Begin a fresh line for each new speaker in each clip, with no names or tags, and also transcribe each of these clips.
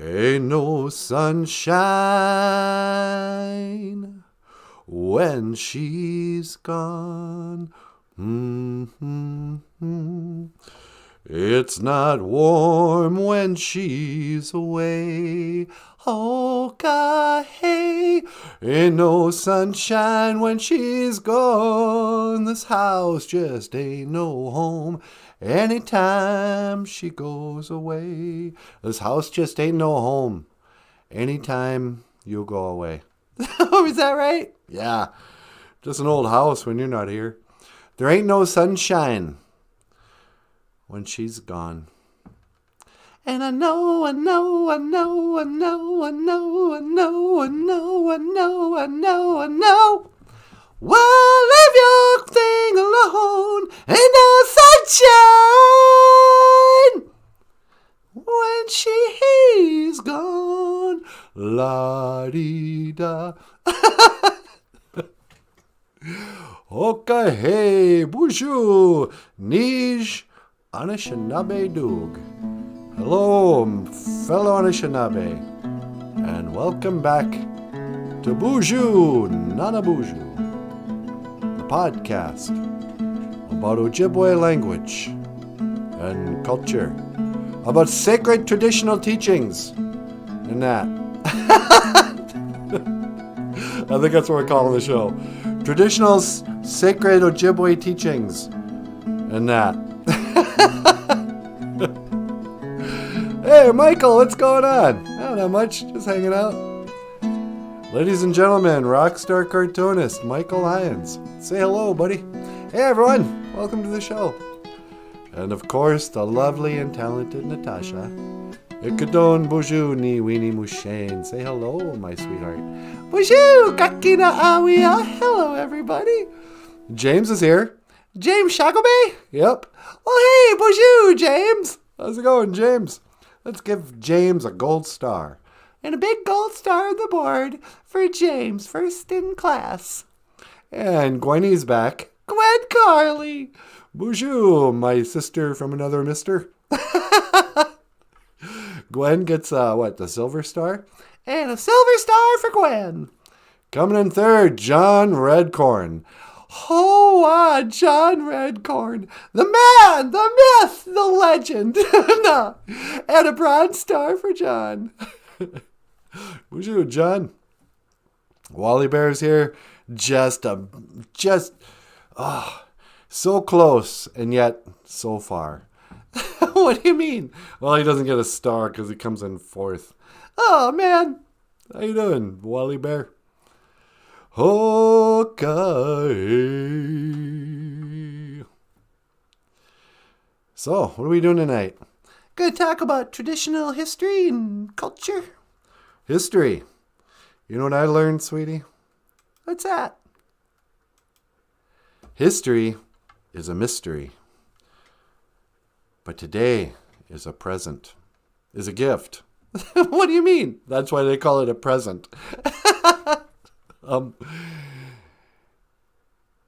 Ain't no sunshine when she's gone. It's not warm when she's away. Oh, God, hey, ain't no sunshine when she's gone. This house just ain't no home anytime she goes away. This house just ain't no home anytime you go away. Oh, is that right? Yeah, just an old house when you're not here. There ain't no sunshine when she's gone. And I know. Well, leave your thing alone. Ain't no sunshine when she's gone. La-dee-da. Okay, hey, BOOZHOO Anishinaabe Doog. Hello, fellow Anishinaabe, and welcome back to BOOZHOO NANABOOZHOO, a podcast about Ojibwe language and culture, about sacred traditional teachings, and that. I think that's what we're calling the show. Traditional sacred Ojibwe teachings, and that. Hey, Michael, what's going on? Not much, just hanging out. Ladies and gentlemen, rock star cartoonist Michael Lyons. Say hello, buddy. Hey, everyone, welcome to the show. And of course, the lovely and talented Natasha. Ikadon BOOZHOO ni weenie mushane. Say hello, my sweetheart. BOOZHOO kakina awia. Hello, everybody. James is here. James Shackleby? Yep. Oh, hey, BOOZHOO, James. How's it going, James? Let's give James a gold star. And a big gold star on the board for James, first in class. And Gwenny's back. Gwen Carley. BOOZHOO, my sister from another mister. Gwen gets, the silver star? And a silver star for Gwen. Coming in third, John Redcorn. Oh, John Redcorn. The man, the myth, the legend. No. And a bronze star for John. BOOZHOO, John. Wally Bear's here. So close and yet so far. What do you mean? Well, he doesn't get a star because he comes in fourth. Oh, man. How you doing, Wally Bear? Okay. So, what are we doing tonight? Gonna talk about traditional history and culture. History. You know what I learned, sweetie? What's that? History is a mystery. But today is a present. Is a gift. What do you mean? That's why they call it a present. When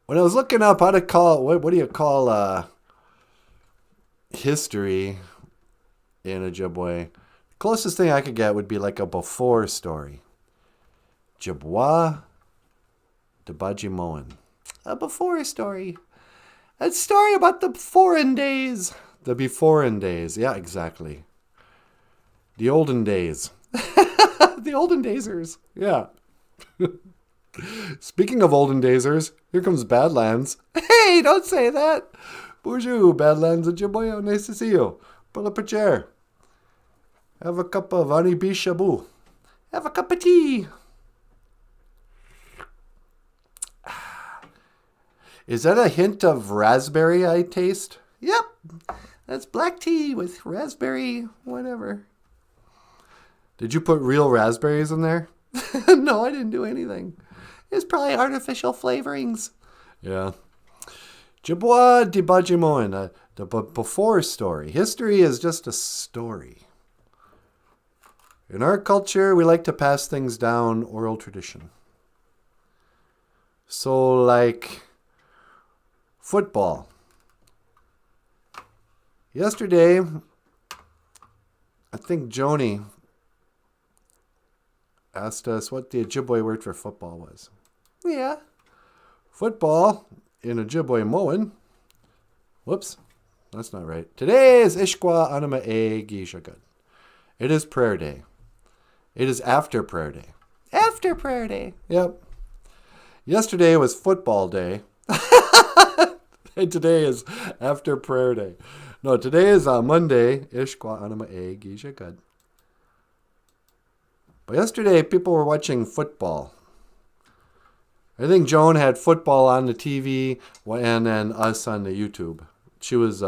I was looking up how to call, what do you call history in Ojibwe? Closest thing I could get would be like a before story. Jibwa de Bajimoan. A before story. A story about the foreign days. The beforein days. Yeah, exactly. The olden days. The olden daysers. Yeah. Speaking of olden daysers, here comes Badlands. Hey, don't say that. BOOZHOO, Badlands Ojibwe. Nice to see you. Pull up a chair. Have a cup of Ani Bishabu. Have a cup of tea. Is that a hint of raspberry I taste? Yep. That's black tea with raspberry whatever. Did you put real raspberries in there? No, I didn't do anything. It's probably artificial flavorings. Yeah. Jibwa di Bajimoan, the before story. History is just a story. In our culture, we like to pass things down oral tradition. So, like football. Yesterday, I think Joni asked us what the Ojibwe word for football was. Yeah. Football in Ojibwe Moan. Whoops. That's not right. Today is Ishkwa Anima E Gishagad. It is prayer day. It is after prayer day. After prayer day. Yep. Yesterday was football day. And today is after prayer day. No, today is Monday. Ishkwa Anima E Gishagad. But yesterday, people were watching football. I think Joan had football on the TV and then us on the YouTube. She was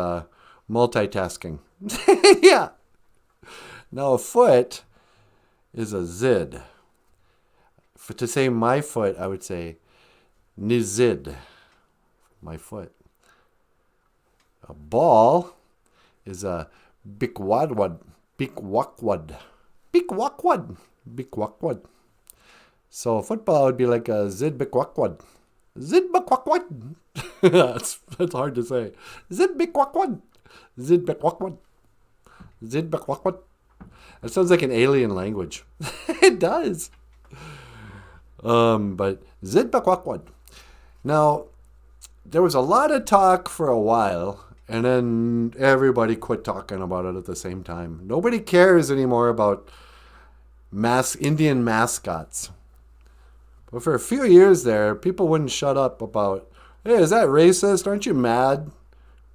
multitasking. Yeah. Now, a foot is a zid. To say my foot, I would say nizid. My foot. A ball is a bikwadwad. Bikwakwad. Bikwakwad. Bikwakwad. So football would be like a zid bikwakwad. Zid bikwakwad. That's hard to say. Zid bikwakwad. Zid bikwakwad. Zid bikwakwad. That sounds like an alien language. It does. But zid bikwakwad. Now, there was a lot of talk for a while, and then everybody quit talking about it at the same time. Nobody cares anymore about Indian mascots. But for a few years there, people wouldn't shut up about, hey, is that racist? Aren't you mad?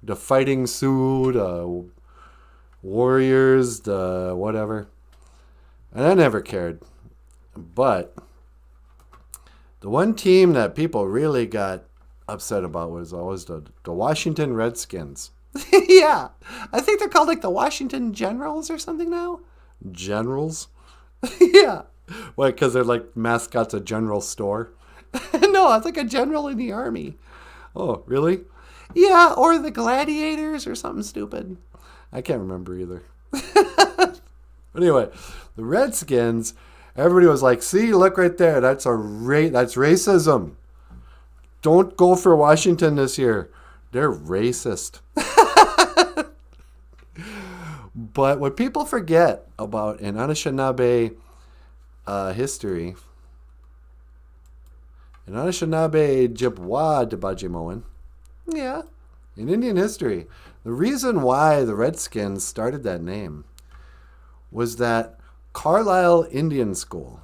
The Fighting Sioux, the Warriors, the whatever. And I never cared. But the one team that people really got upset about was always the Washington Redskins. Yeah. I think they're called like the Washington Generals or something now. Generals? Yeah. Why, because they're like mascots of general store? No, it's like a general in the army. Oh, really? Yeah, or the Gladiators or something stupid. I can't remember either. Anyway, the Redskins, everybody was like, see, look right there. That's that's racism. Don't go for Washington this year. They're racist. But what people forget about in Anishinaabe history, in Anishinaabe Jibwa Debajimoan, yeah, in Indian history, the reason why the Redskins started that name was that Carlisle Indian School,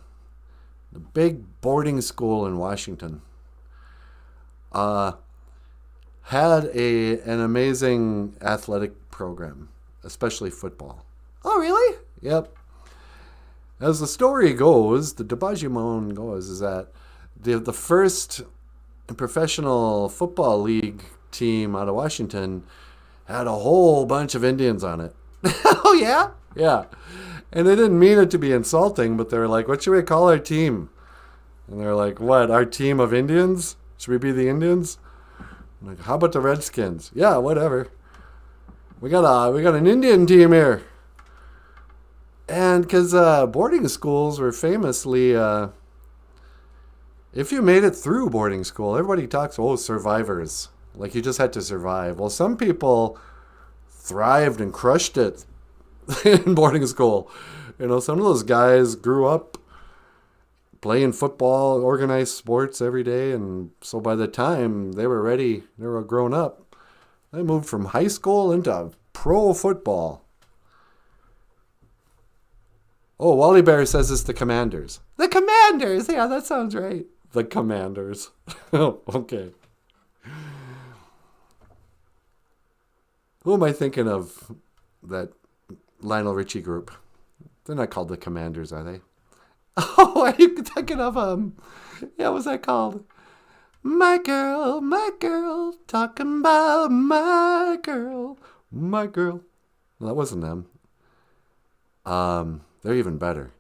the big boarding school in Washington, had an amazing athletic program, especially football. Oh, really? Yep. As the story goes, the Debajimoan goes, is that the first professional football league team out of Washington had a whole bunch of Indians on it. Oh, yeah? Yeah. And they didn't mean it to be insulting, but they were like, what should we call our team? And they're like, what, our team of Indians? Should we be the Indians? I'm like, how about the Redskins? Yeah, whatever. We got an Indian team here. And because boarding schools were famously, if you made it through boarding school, everybody talks, survivors. Like you just had to survive. Well, some people thrived and crushed it in boarding school. You know, some of those guys grew up playing football, organized sports every day. And so by the time they were ready, they were grown up, they moved from high school into pro football. Oh, Wally Bear says it's the Commanders. The Commanders! Yeah, that sounds right. The Commanders. Oh, okay. Who am I thinking of? That Lionel Richie group. They're not called the Commanders, are they? Oh, are you thinking of, yeah, what's that called? My girl, talking about my girl. Well, that wasn't them. They're even better.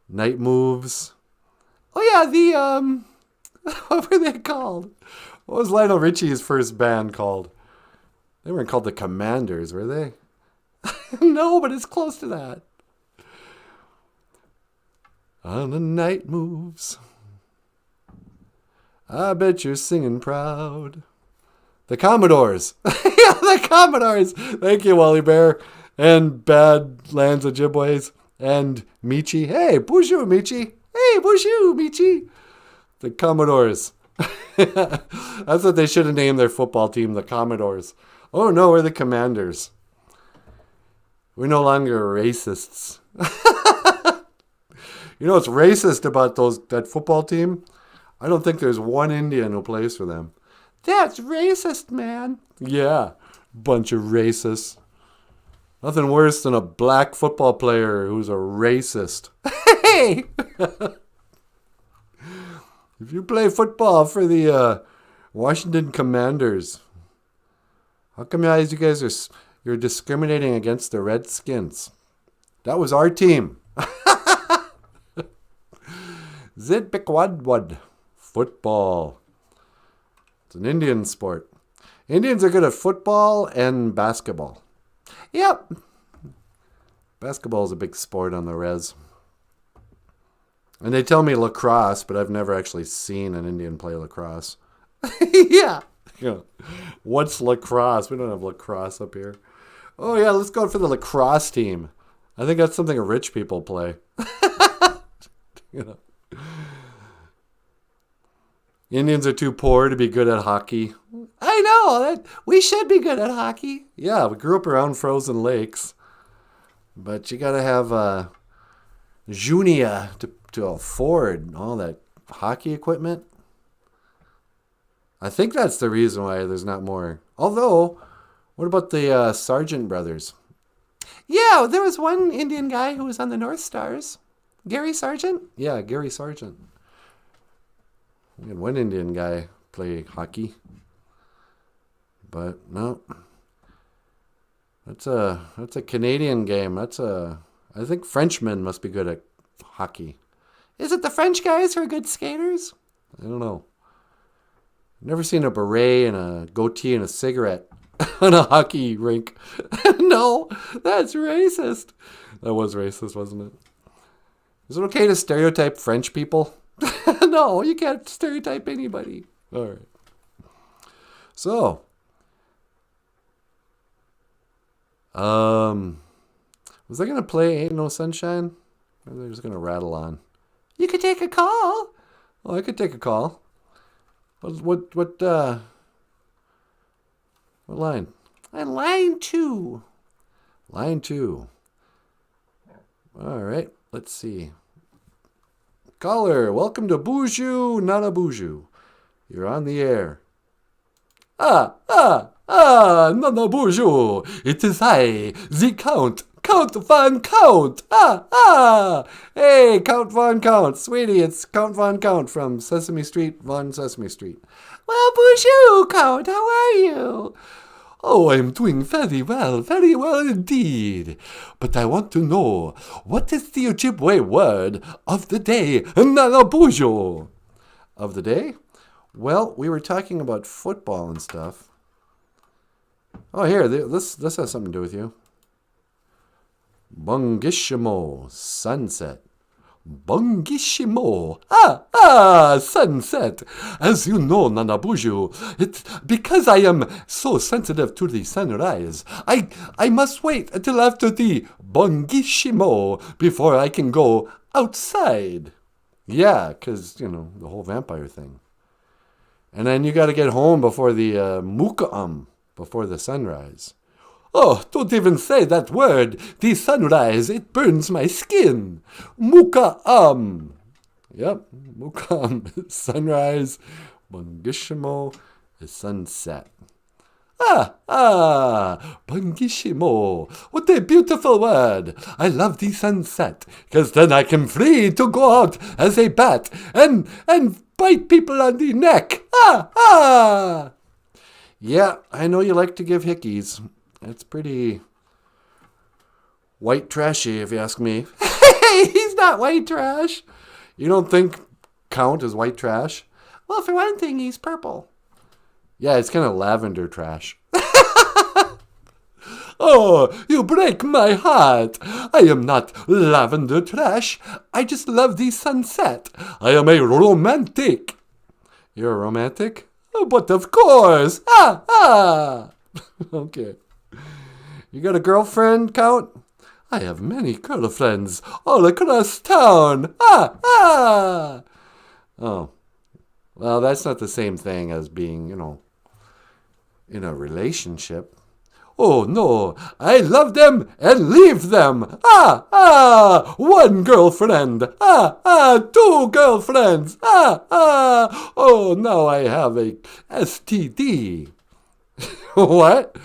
Night Moves. Oh yeah, what were they called? What was Lionel Richie's first band called? They weren't called the Commanders, were they? No, but it's close to that. On the Night Moves. I bet you're singing proud. The Commodores. Yeah, the Commodores. Thank you, Wally Bear. And Bad Lands Ojibwes. And Michi. Hey, BOOZHOO, Michi. Hey, bonjour, Michi. The Commodores. That's what they should have named their football team, the Commodores. Oh no, we're the Commanders. We're no longer racists. You know what's racist about that football team? I don't think there's one Indian who plays for them. That's racist, man. Yeah, bunch of racists. Nothing worse than a black football player who's a racist. Hey! If you play football for the Washington Commanders, how come you guys you're discriminating against the Redskins? That was our team. Zidbikwadwad. Football. It's an Indian sport. Indians are good at football and basketball. Yep. Basketball is a big sport on the res. And they tell me lacrosse, but I've never actually seen an Indian play lacrosse. Yeah. What's lacrosse? We don't have lacrosse up here. Oh, yeah, let's go for the lacrosse team. I think that's something rich people play. Indians are too poor to be good at hockey. I know. We should be good at hockey. Yeah, we grew up around frozen lakes. But you got to have Junia to afford all that hockey equipment. I think that's the reason why there's not more. Although, what about the Sargent brothers? Yeah, there was one Indian guy who was on the North Stars. Gary Sargent? Yeah, Gary Sargent. We had one Indian guy play hockey. But no. That's a Canadian game. I think Frenchmen must be good at hockey. Is it the French guys who are good skaters? I don't know. I've never seen a beret and a goatee and a cigarette on a hockey rink. No, that's racist. That was racist, wasn't it? Is it okay to stereotype French people? No, you can't stereotype anybody. All right. So, was I going to play Ain't No Sunshine? Or they're just going to rattle on? You could take a call. Oh, I could take a call. What line? Line 2. Line 2. All right, let's see. Caller, welcome to BOOZHOO NANABOOZHOO. You're on the air. NANABOOZHOO. It is I, the Count Von Count. Hey, Count Von Count. Sweetie, it's Count Von Count from Sesame Street, Von Sesame Street. Well, BOOZHOO, Count, how are you? Oh, I'm doing very well indeed. But I want to know, what is the Ojibwe word of the day, NANABOOZHOO? Of the day? Well, we were talking about football and stuff. Oh, here, this has something to do with you. Bungishimo, sunset. Bungishimo. Sunset. As you know, NANABOOZHOO, it's because I am so sensitive to the sunrise. I must wait until after the Bungishimo before I can go outside. Yeah, because, the whole vampire thing. And then you got to get home before the Muka'am, before the sunrise. Oh, don't even say that word. The sunrise, it burns my skin. Muka'am. Yep, Muka'am. Sunrise. Bungishimo is sunset. Bungishimo. What a beautiful word. I love the sunset, because then I can free to go out as a bat and bite people on the neck. Yeah, I know you like to give hickeys. It's pretty white trashy, if you ask me. Hey, he's not white trash. You don't think Count is white trash? Well, for one thing, he's purple. Yeah, it's kind of lavender trash. Oh, you break my heart. I am not lavender trash. I just love the sunset. I am a romantic. You're a romantic? Oh, but of course. Okay. You got a girlfriend, Count? I have many girlfriends all across town. Ah, ah. Oh, well, that's not the same thing as being, in a relationship. Oh, no, I love them and leave them. Ah, ah, one girlfriend. Ah, ah, two girlfriends. Ah, ah, oh, now I have a STD. What?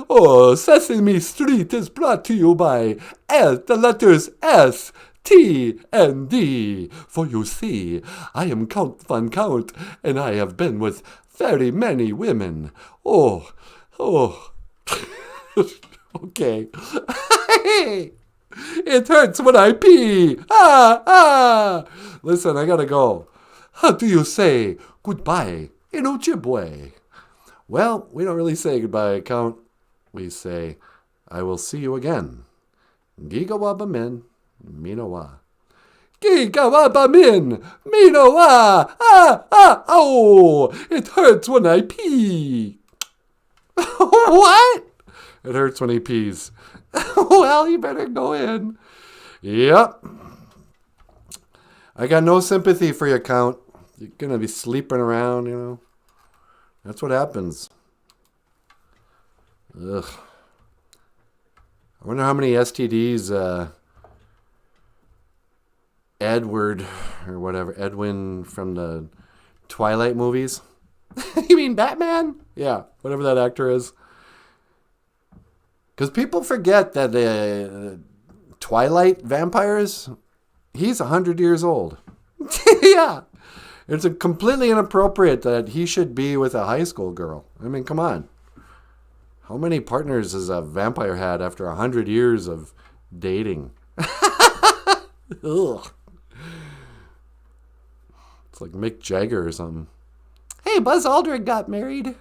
Oh, Sesame Street is brought to you by the letters S, T, and D. For you see, I am Count Von Count, and I have been with very many women. Oh. Okay. It hurts when I pee. Ah, ah. Listen, I gotta go. How do you say goodbye in Ojibwe? Well, we don't really say goodbye, Count. We say, I will see you again. Gigawabamin, Minowa. Gigawabamin, Minowa. Ah, ah, oh. It hurts when I pee. What? It hurts when he pees. Well, you better go in. Yep. I got no sympathy for you, Count. You're going to be sleeping around, That's what happens. Ugh. I wonder how many STDs Edward, or whatever, Edwin from the Twilight movies. You mean Batman? Yeah, whatever that actor is. Because people forget that the Twilight vampires, he's 100 years old. Yeah. It's completely inappropriate that he should be with a high school girl. I mean, come on. How many partners has a vampire had after 100 years of dating? Ugh. It's like Mick Jagger or something. Hey, Buzz Aldrin got married.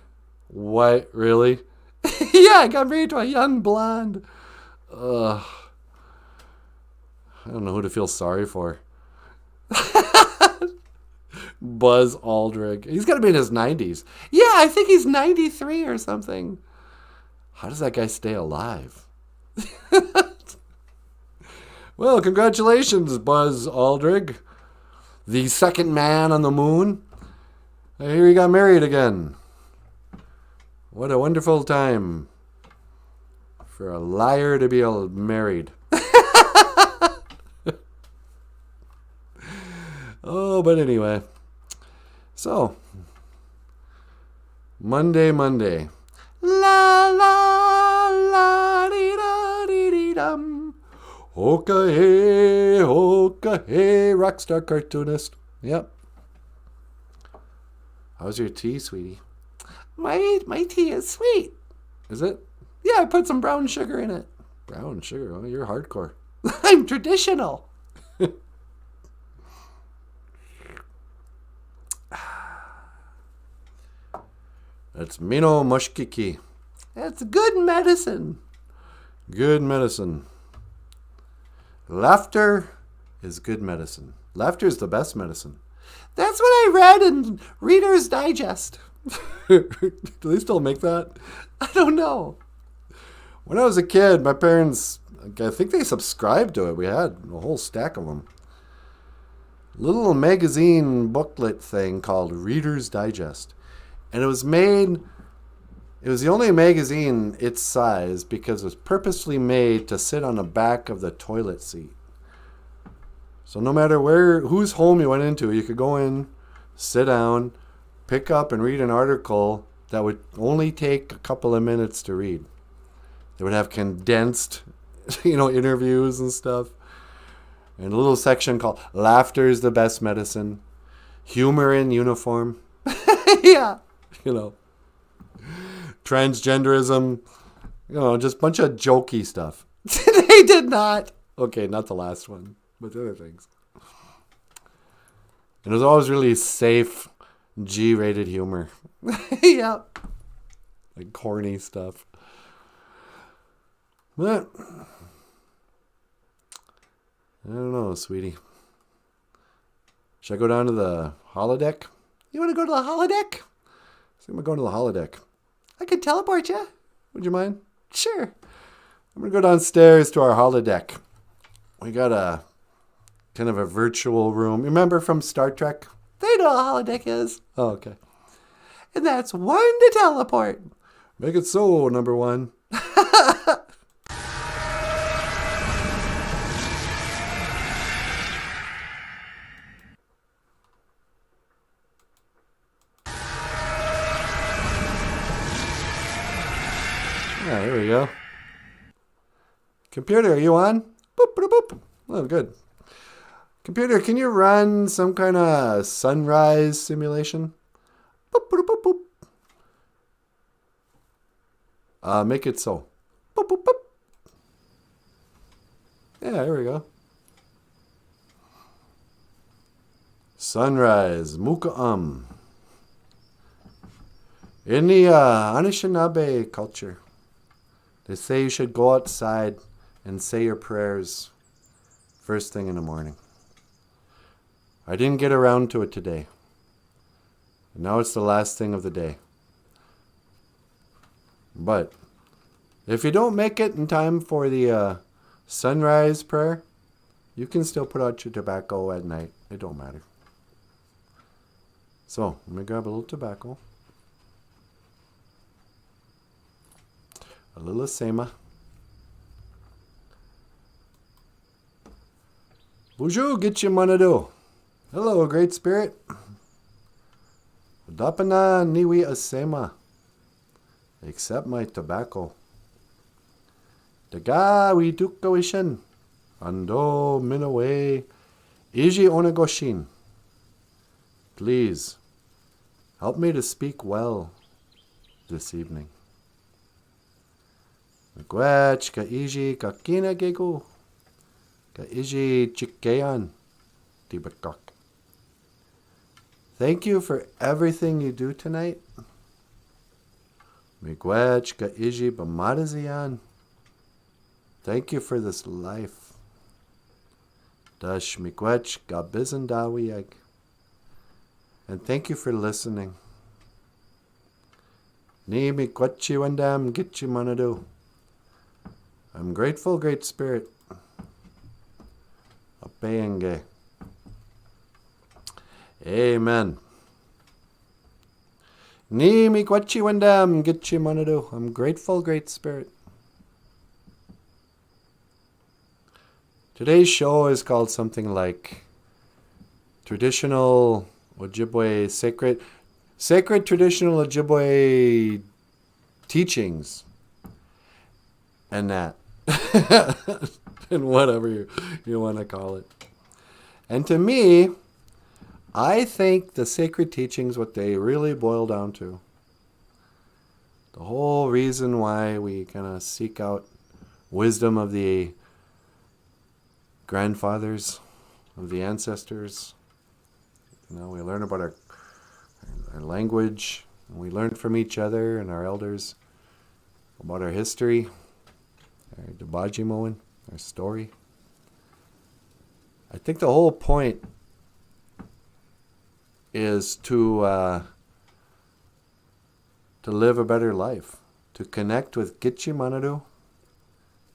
What? Really? Yeah, I got married to a young blonde. Ugh. I don't know who to feel sorry for. Buzz Aldrin. He's got to be in his 90s. Yeah, I think he's 93 or something. How does that guy stay alive? Well, congratulations, Buzz Aldrin. The second man on the moon. I hear he got married again. What a wonderful time for a liar to be married. Oh, but anyway. So, Monday. La la la dee da dee dee dum. Hoka hey, rockstar cartoonist. Yep. How's your tea, sweetie? My tea is sweet. Is it? Yeah, I put some brown sugar in it. Brown sugar? Oh, you're hardcore. I'm traditional. That's Mino Mushkiki. That's good medicine. Good medicine. Laughter is good medicine. Laughter is the best medicine. That's what I read in Reader's Digest. Do they still make that? I don't know. When I was a kid, my parents, I think they subscribed to it. We had a whole stack of them. Little magazine booklet thing called Reader's Digest. And it was the only magazine its size because it was purposely made to sit on the back of the toilet seat. So no matter whose home you went into, you could go in, sit down, pick up and read an article that would only take a couple of minutes to read. They would have condensed, interviews and stuff. And a little section called Laughter is the Best Medicine. Humor in Uniform. Yeah. Transgenderism. Just a bunch of jokey stuff. They did not. Okay, not the last one, but the other things. And it was always really safe, G-rated humor. Yeah. Like corny stuff. But I don't know, sweetie. Should I go down to the holodeck? You want to go to the holodeck? I think I'm going to the holodeck. I could teleport you. Would you mind? Sure. I'm going to go downstairs to our holodeck. We got a kind of a virtual room. Remember from Star Trek? They know what a holodeck is. Oh, okay. And that's one to teleport. Make it so, number one. Yeah, here we go. Computer, are you on? Boop, boop, boop. Oh, good. Computer, can you run some kind of sunrise simulation? Boop, boop, boop, boop. Make it so. Boop, boop, boop. Yeah, here we go. Sunrise, Muka. In the Anishinaabe culture, they say you should go outside and say your prayers first thing in the morning. I didn't get around to it today. Now it's the last thing of the day. But if you don't make it in time for the sunrise prayer, you can still put out your tobacco at night. It don't matter. So, let me grab a little tobacco. A little sema. BOOZHOO, get your manado. Hello, Great Spirit. Dapana niwi asema. Accept my tobacco. Daga we dukawishin. Ando minawe. Iji onagoshin. Please, help me to speak well this evening. Miigwech ka iji ka kinagego. Ka iji chikeyan tibakak. Thank you for everything you do tonight. Miigwech ka iji bamadaziyan. Thank you for this life. Dash miigwech ka bizandawiyag. And thank you for listening. Ni miigwechi wandam gitchi manadu. I'm grateful, Great Spirit. Apeyenge. Amen. Ni miigwechi wandam gitchi manadu. I'm grateful, Great Spirit. Today's show is called something like Traditional OJIBWE Sacred Traditional OJIBWE Teachings. And that. And whatever you want to call it. And to me, I think the sacred teachings, what they really boil down to, the whole reason why we kind of seek out wisdom of the grandfathers, of the ancestors. You know, we learn about our language, and we learn from each other and our elders about our history, our OJIBWE, our story. I think the whole point is to live a better life, to connect with Gitchi Manado,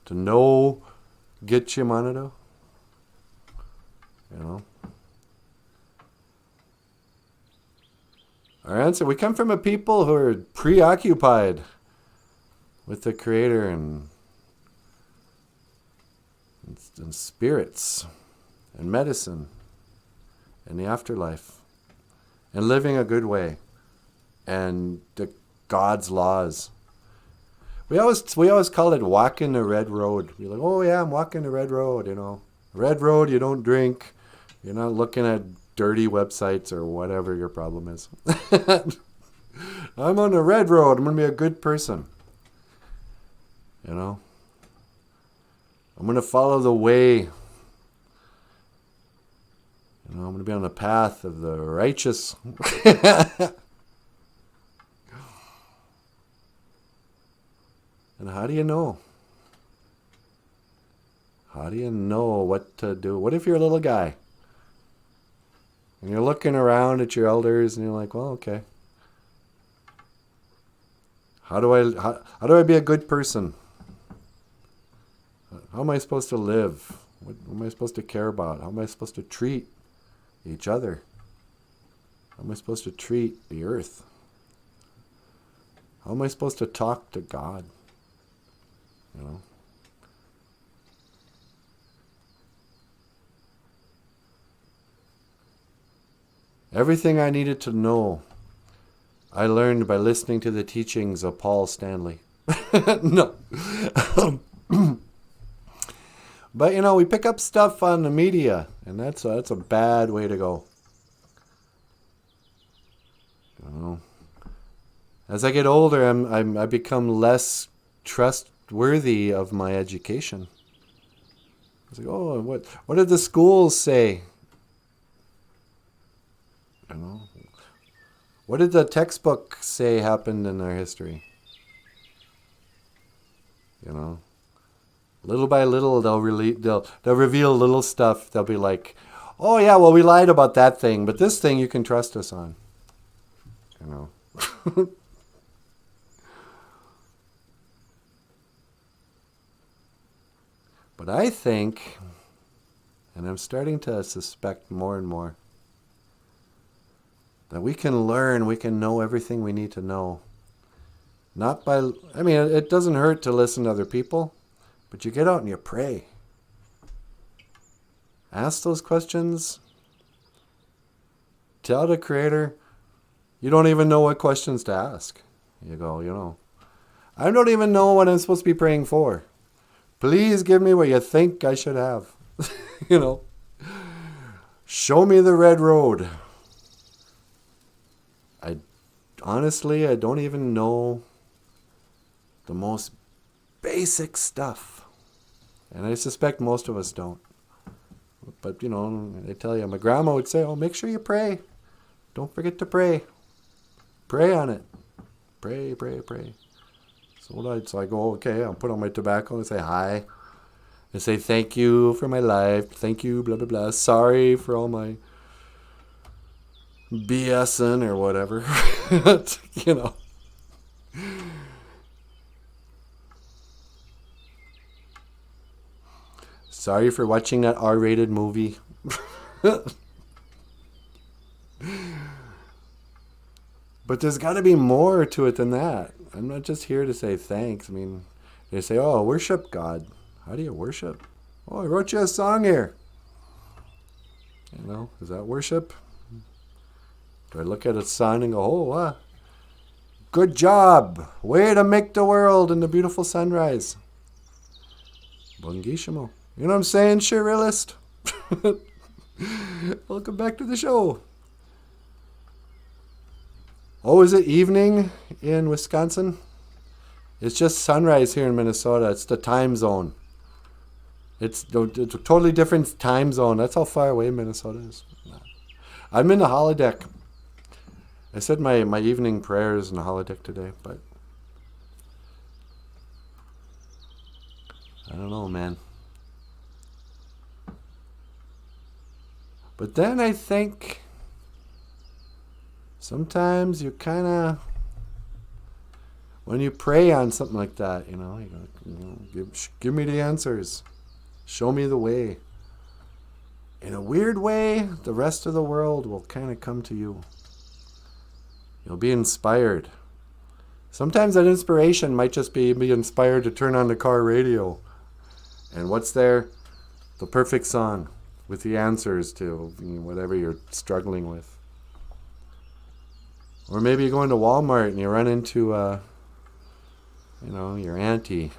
to know Gitchi Manado. You know, our answer, we come from a people who are preoccupied with the Creator and spirits and medicine and the afterlife and living a good way and the God's laws. We always call it walking the red road. You're like, oh yeah, I'm walking the red road, you know. Red road, you don't drink. You're not looking at dirty websites or whatever your problem is. I'm on the red road. I'm going to be a good person. You know? I'm going to follow the way. You know, I'm going to be on the path of the righteous. And how do you know? How do you know what to do? What if you're a little guy? And you're looking around at your elders and you're like, well, okay. How do I be a good person? How am I supposed to live? What am I supposed to care about? How am I supposed to treat each other? How am I supposed to treat the earth? How am I supposed to talk to God? You know? Everything I needed to know, I learned by listening to the teachings of Paul Stanley. No. But, you know, we pick up stuff on the media, and that's a bad way to go. You know, as I get older, I become less trustworthy of my education. It's like, oh, what did the schools say? You know, what did the textbook say happened in our history? You know, little by little they'll reveal little stuff. They'll be like, oh yeah, well we lied about that thing, but this thing you can trust us on. You know. But I think, and I'm starting to suspect more and more, that we can learn, we can know everything we need to know. Not by, I mean, it doesn't hurt to listen to other people, but you get out and you pray. Ask those questions. Tell the Creator, you don't even know what questions to ask. You go, you know, I don't even know what I'm supposed to be praying for. Please give me what you think I should have. You know, show me the red road. Honestly, I don't even know the most basic stuff. And I suspect most of us don't. But, you know, I tell you, my grandma would say, oh, make sure you pray. Don't forget to pray. Pray on it. Pray, pray, pray. So I go, okay, I'll put on my tobacco and say hi. And say thank you for my life. Thank you, blah, blah, blah. Sorry for all my BSing or whatever. You know. Sorry for watching that R-rated movie. But there's got to be more to it than that. I'm not just here to say thanks. I mean, they say, oh, worship God. How do you worship? Oh, I wrote you a song here. You know, is that worship? Do I look at a sun and go, oh, good job. Way to make the world in the beautiful sunrise. Bungishimo. You know what I'm saying, Surrealist? Welcome back to the show. Oh, is it evening in Wisconsin? It's just sunrise here in Minnesota. It's the time zone. It's a totally different time zone. That's how far away Minnesota is. I'm in the holodeck. I said my evening prayers in the holodeck today, but I don't know, man. But then I think sometimes you kind of, when you pray on something like that, you know, give me the answers. Show me the way. In a weird way, the rest of the world will kind of come to you. You'll be inspired. Sometimes that inspiration might just be inspired to turn on the car radio. And what's there? The perfect song with the answers to whatever you're struggling with. Or maybe you go into Walmart and you run into, your auntie.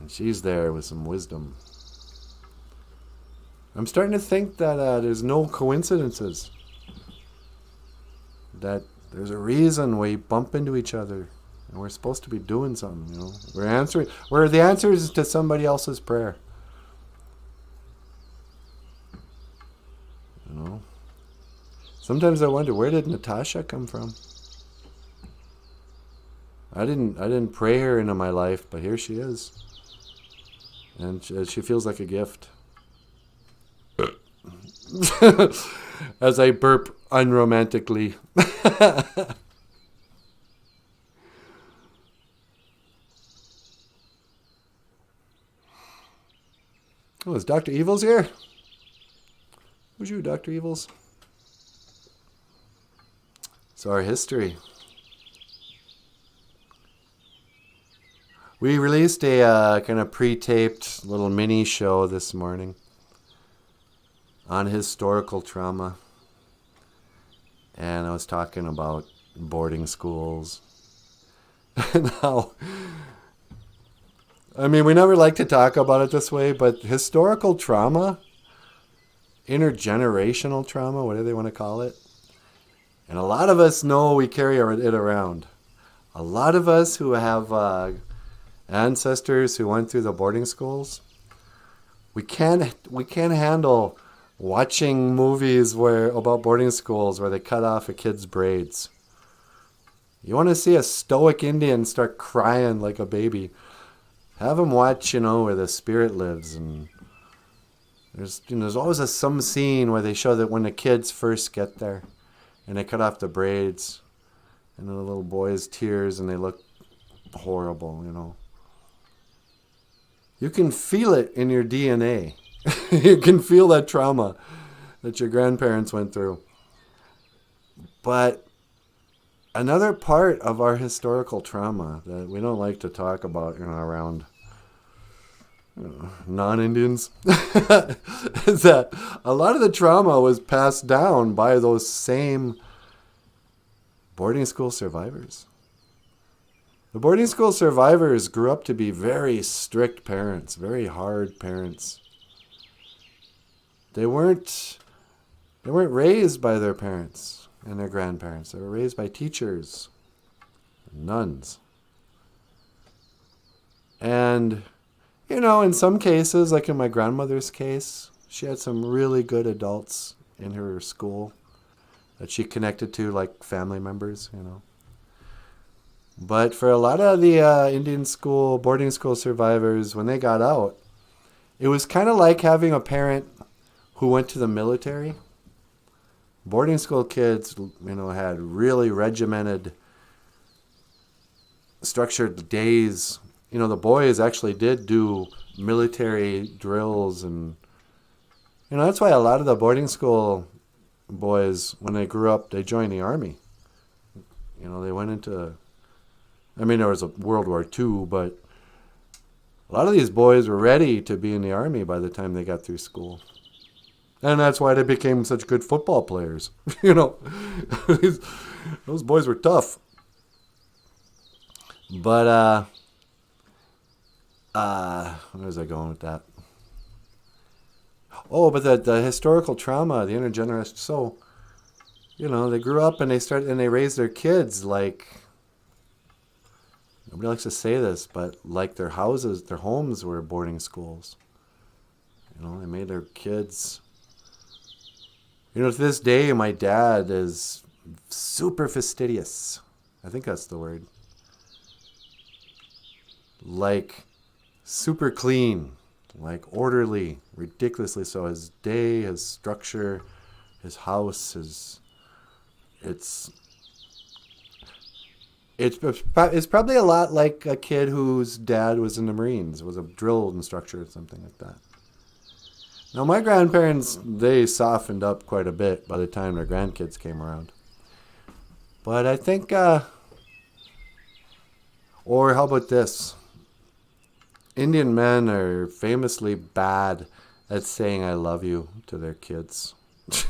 And she's there with some wisdom. I'm starting to think that there's no coincidences. That there's a reason we bump into each other. And we're supposed to be doing something, you know. We're the answers to somebody else's prayer. You know. Sometimes I wonder, where did Natasha come from? I didn't pray her into my life, but here she is. And she feels like a gift. As I burp unromantically. Oh, is Dr. Evils here? Who's you, Dr. Evils? So our history. We released a kind of pre-taped little mini show this morning on historical trauma. And I was talking about boarding schools. And how, I mean, we never like to talk about it this way, but historical trauma, intergenerational trauma, whatever they want to call it. And a lot of us know we carry it around. A lot of us who have ancestors who went through the boarding schools, we can't handle watching movies about boarding schools where they cut off a kid's braids. You want to see a stoic Indian start crying like a baby, have them watch, where the spirit lives. And there's always some scene where they show that when the kids first get there and they cut off the braids and the little boy's tears and they look horrible, You can feel it in your DNA. You can feel that trauma that your grandparents went through. But another part of our historical trauma that we don't like to talk about, around non-Indians, is that a lot of the trauma was passed down by those same boarding school survivors. The boarding school survivors grew up to be very strict parents, very hard parents. They weren't raised by their parents and their grandparents. They were raised by teachers, nuns. And, in some cases, like in my grandmother's case, she had some really good adults in her school that she connected to, like family members, But for a lot of the boarding school survivors, when they got out, it was kind of like having a parent who went to the military. Boarding school kids, had really regimented, structured days. The boys actually did do military drills, and that's why a lot of the boarding school boys, when they grew up, they joined the army. They went into, there was a World War II, but a lot of these boys were ready to be in the army by the time they got through school. And that's why they became such good football players. Those boys were tough. But, where was I going with that? Oh, but the historical trauma, the intergenerational. So, they grew up and they raised their kids like, nobody likes to say this, but like their homes were boarding schools. They made their kids. To this day, my dad is super fastidious. I think that's the word. Like, super clean, like orderly, ridiculously so. His day, his structure, his house, it's probably a lot like a kid whose dad was in the Marines, was a drill instructor or something like that. Now, my grandparents, they softened up quite a bit by the time their grandkids came around. But I think, or how about this? Indian men are famously bad at saying I love you to their kids.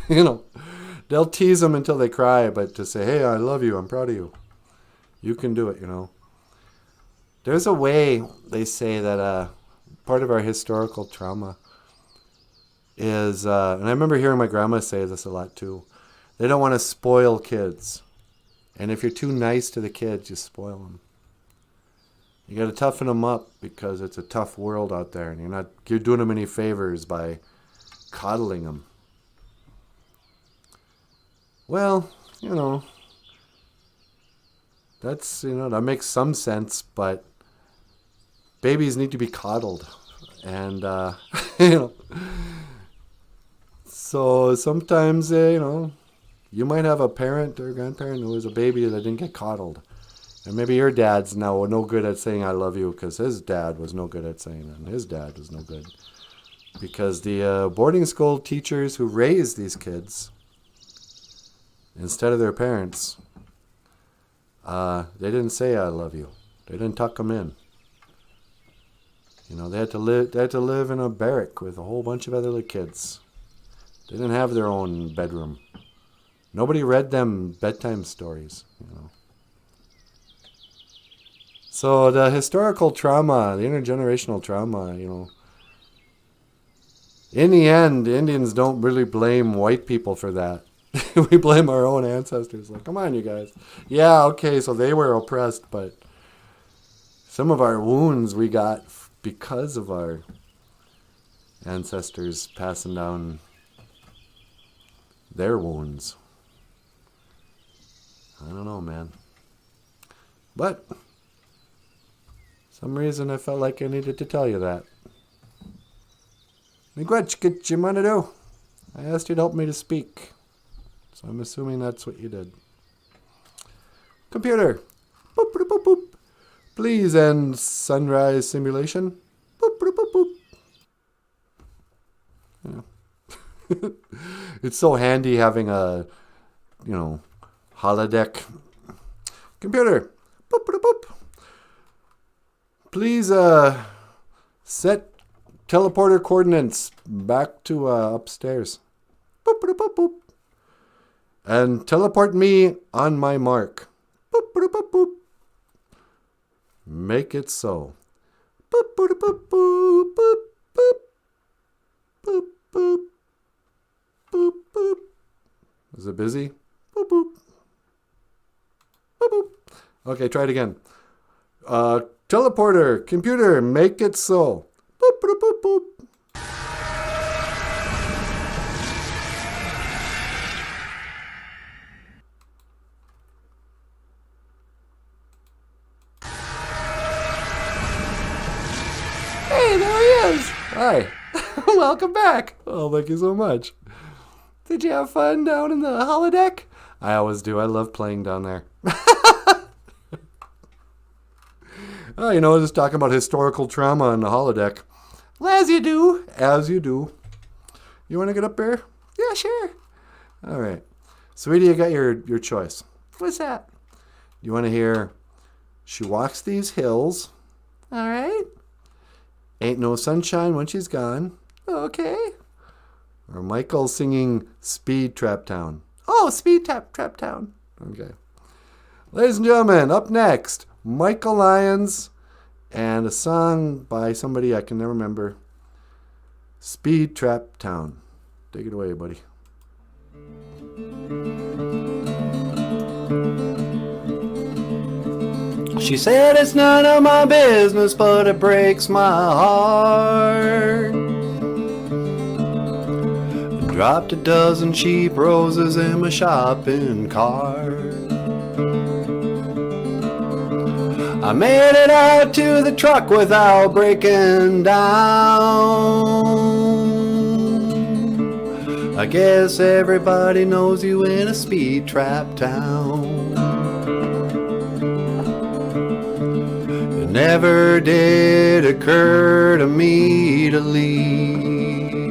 They'll tease them until they cry, but to say, hey, I love you, I'm proud of you. You can do it, There's a way, they say, that part of our historical trauma is, and I remember hearing my grandma say this a lot too, they don't want to spoil kids. And if you're too nice to the kids, you spoil them. You got to toughen them up because it's a tough world out there, and you're doing them any favors by coddling them. Well, that's, that makes some sense, but babies need to be coddled. And, so sometimes, you might have a parent or grandparent who was a baby that didn't get coddled. And maybe your dad's now no good at saying I love you because his dad was no good at saying it, and his dad was no good. Because the boarding school teachers who raised these kids, instead of their parents, they didn't say I love you. They didn't tuck them in. You know, they had to live in a barrack with a whole bunch of other kids. They didn't have their own bedroom. Nobody read them bedtime stories, you know. So the historical trauma, the intergenerational trauma, you know, in the end, Indians don't really blame white people for that. We blame our own ancestors. Like, come on, you guys. Yeah, okay, so they were oppressed, but some of our wounds we got because of our ancestors passing down their wounds. I don't know, man. But some reason I felt like I needed to tell you that. Manado. I asked you to help me to speak. So I'm assuming that's what you did. Computer. Boop, boop, boop, boop. Please end sunrise simulation. Boop, boop, boop, boop. Yeah. It's so handy having a, you know, holodeck. Computer. Boop, boop, boop. Please set teleporter coordinates back to upstairs. Boop, boop, boop, boop. And teleport me on my mark. Boop, boop, boop, boop. Make it so. Boop, boop, boop, boop, boop, boop, boop, boop, boop, boop. Is it busy? Boop, boop. Boop, boop. Okay, try it again. Teleporter, computer, make it so. Boop, boop, boop, boop. Hey, there he is. Hi. Welcome back. Oh, thank you so much. Did you have fun down in the holodeck? I always do. I love playing down there. Oh, you know, just talking about historical trauma on the holodeck. Well, as you do. As you do. You want to get up there? Yeah, sure. All right. Sweetie, you got your choice. What's that? You want to hear She Walks These Hills? All right. Ain't No Sunshine When She's Gone? Okay. Or Michael singing Speed Trap Town? Oh, Speed Trap Town. Okay. Ladies and gentlemen, up next, Michael Lyons and a song by somebody I can never remember. Speed Trap Town. Take it away, buddy. She said it's none of my business, but it breaks my heart. Dropped a dozen cheap roses in my shopping cart. I made it out to the truck without breaking down. I guess everybody knows you in a speed trap town. It never did occur to me to leave.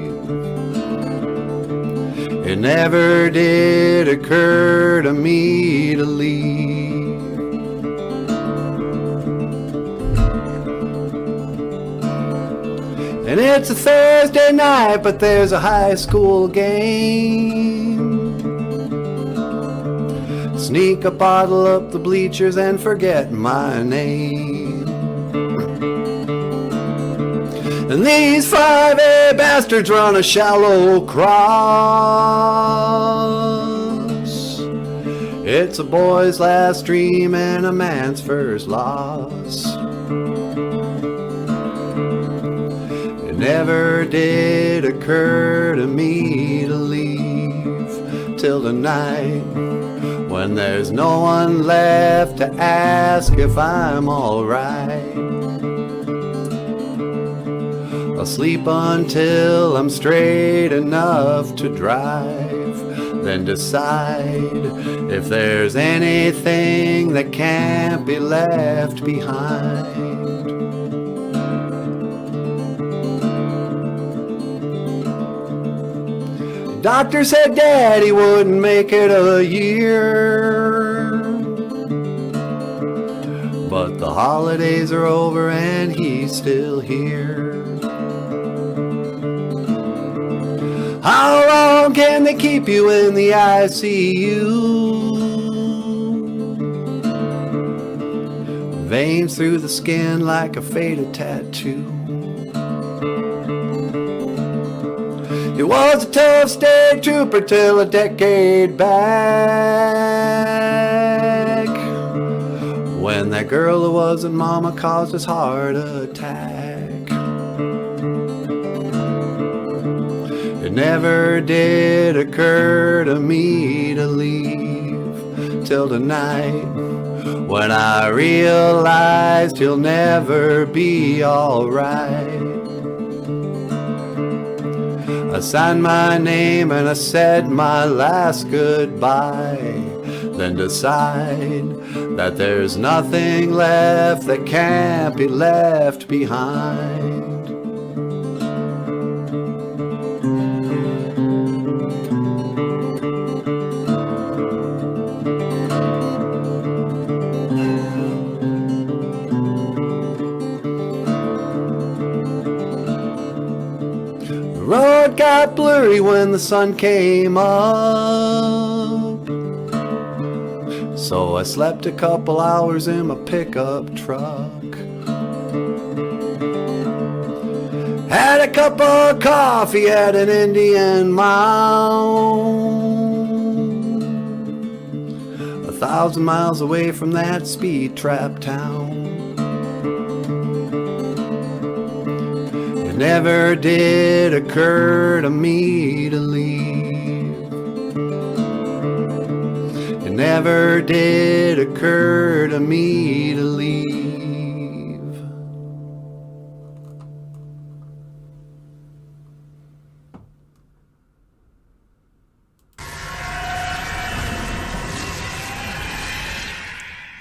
It never did occur to me to leave. And it's a Thursday night, but there's a high school game. Sneak a bottle up the bleachers and forget my name. And these 5A bastards run a shallow cross. It's a boy's last dream and a man's first loss. Never did occur to me to leave till the night when there's no one left to ask if I'm alright. I'll sleep until I'm straight enough to drive, then decide if there's anything that can't be left behind. Doctor said Daddy wouldn't make it a year, but the holidays are over and he's still here. How long can they keep you in the ICU? Veins through the skin like a faded tattoo. He was a tough state trooper till a decade back, when that girl who wasn't mama caused his heart attack. It never did occur to me to leave till tonight, when I realized he'll never be alright. I signed my name and I said my last goodbye, then decide that there's nothing left that can't be left behind. The road got blurry when the sun came up, so I slept a couple hours in my pickup truck. Had a cup of coffee at an Indian mound, 1,000 miles away from that speed trap town. It never did occur to me to leave. It never did occur to me to leave.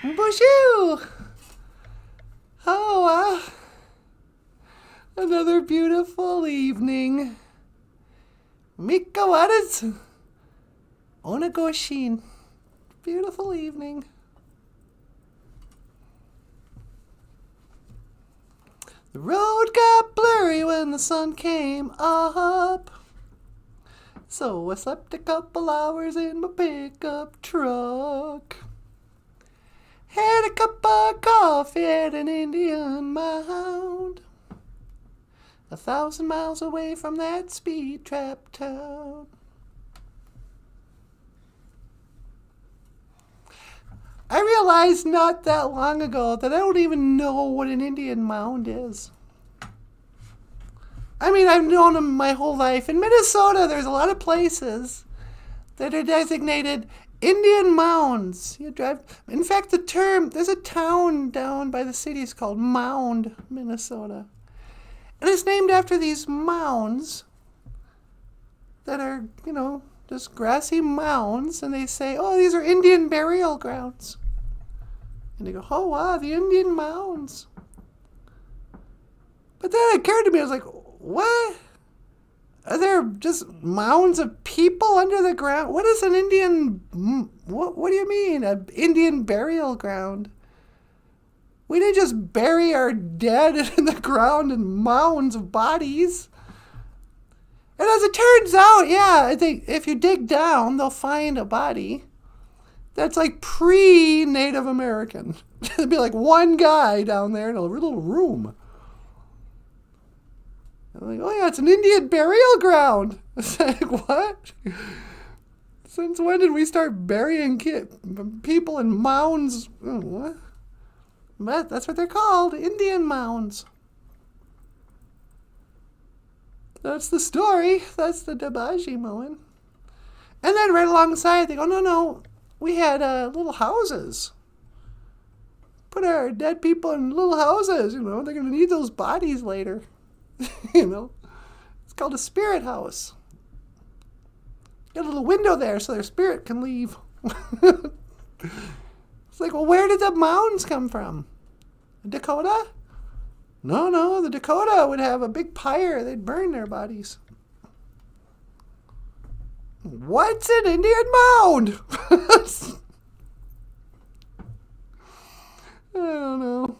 BOOZHOO! Oh, another beautiful evening. Mika waras onagoshin. Beautiful evening. The road got blurry when the sun came up, so I slept a couple hours in my pickup truck. Had a cup of coffee at an Indian mound, 1,000 miles away from that speed trap town. I realized not that long ago that I don't even know what an Indian mound is. I mean, I've known them my whole life. In Minnesota, there's a lot of places that are designated Indian mounds. You drive. In fact, the term, there's a town down by the cities called Mound, Minnesota. And it's named after these mounds that are, you know, just grassy mounds. And they say, oh, these are Indian burial grounds. And they go, oh, wow, the Indian mounds. But then it occurred to me, I was like, what? Are there just mounds of people under the ground? What is an Indian, what do you mean, an Indian burial ground? We didn't just bury our dead in the ground in mounds of bodies. And as it turns out, yeah, I think if you dig down, they'll find a body that's like pre-Native American. There'd be like one guy down there in a little room. I'm like, oh yeah, it's an Indian burial ground. It's like, what? Since when did we start burying people in mounds? Oh, what? But that's what they're called, Indian mounds. That's the story. That's the OJIBWE. And then right alongside, they go, no, we had little houses. Put our dead people in little houses, you know, they're going to need those bodies later. You know, it's called a spirit house. Got a little window there so their spirit can leave. It's like, well, where did the mounds come from? Dakota? No, the Dakota would have a big pyre. They'd burn their bodies. What's an Indian mound? I don't know.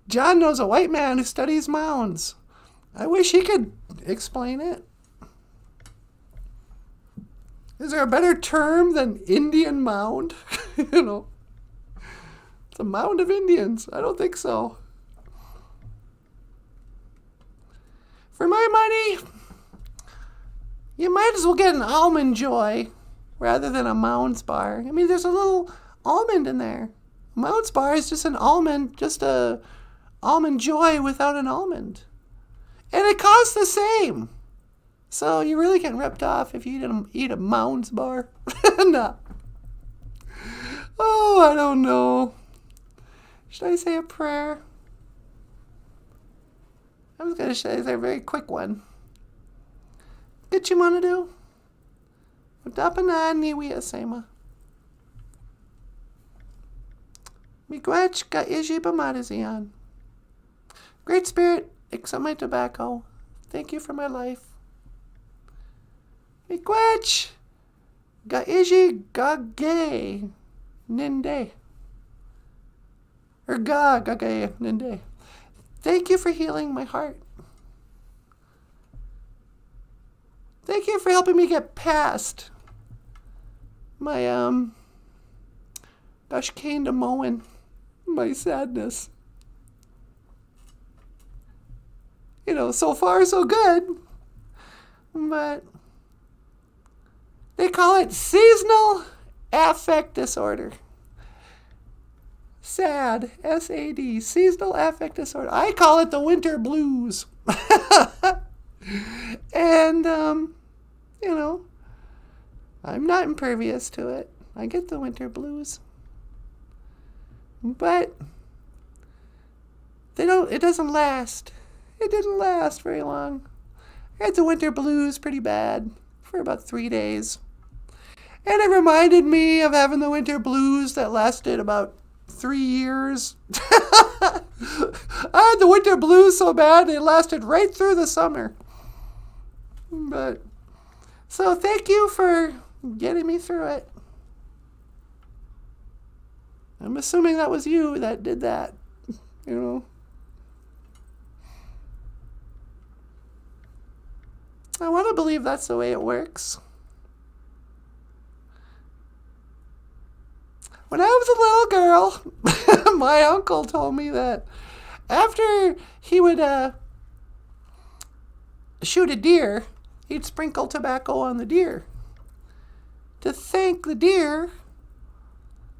John knows a white man who studies mounds. I wish he could explain it. Is there a better term than Indian mound? You know, it's a mound of Indians. I don't think so. For my money, you might as well get an Almond Joy rather than a Mounds bar. I mean, there's a little almond in there. Mounds bar is just an almond, just a Almond Joy without an almond. And it costs the same. So you really get ripped off if you eat a Mounds bar. No. Oh, I don't know. Should I say a prayer? I was going to say a very quick one. Get you want to do? Udapanan niwi asema. Miigwech ga OJIBWE. Great Spirit, accept my tobacco. Thank you for my life. Miigwech ga OJIBWE ninde. Or ga gage ninde. Thank you for healing my heart. Thank you for helping me get past my Bashkane to Moen, my sadness. You know, so far so good. But they call it seasonal affect disorder. SAD, S-A-D, seasonal affect disorder. I call it the winter blues. And, you know, I'm not impervious to it. I get the winter blues. But it doesn't last. It didn't last very long. I had the winter blues pretty bad for about 3 days. And it reminded me of having the winter blues that lasted about 3 years. I had the winter blues so bad it lasted right through the summer. But so thank you for getting me through it. I'm assuming that was you that did that, you know. I want to believe that's the way it works. When I was a little girl, my uncle told me that after he would shoot a deer, he'd sprinkle tobacco on the deer to thank the deer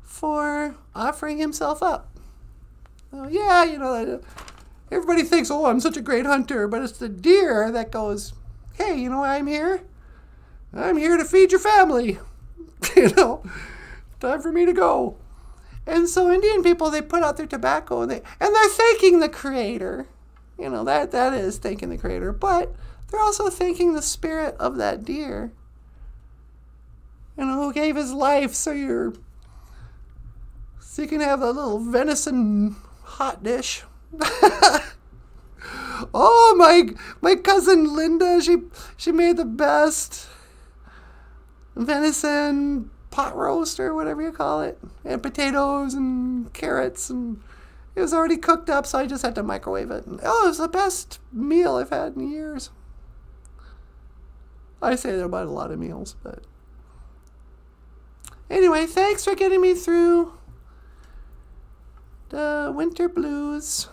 for offering himself up. Oh, yeah, you know, everybody thinks, oh, I'm such a great hunter, but it's the deer that goes, hey, you know why I'm here? I'm here to feed your family. You know, time for me to go. And so Indian people, they put out their tobacco and they're thanking the Creator. You know, that is thanking the Creator, but they're also thanking the spirit of that deer. You know, who gave his life so you can have a little venison hot dish. Oh, my cousin Linda, she made the best venison pot roast or whatever you call it, and potatoes and carrots, and it was already cooked up, so I just had to microwave it. And, oh, it was the best meal I've had in years. I say that about a lot of meals, but anyway, thanks for getting me through the winter blues.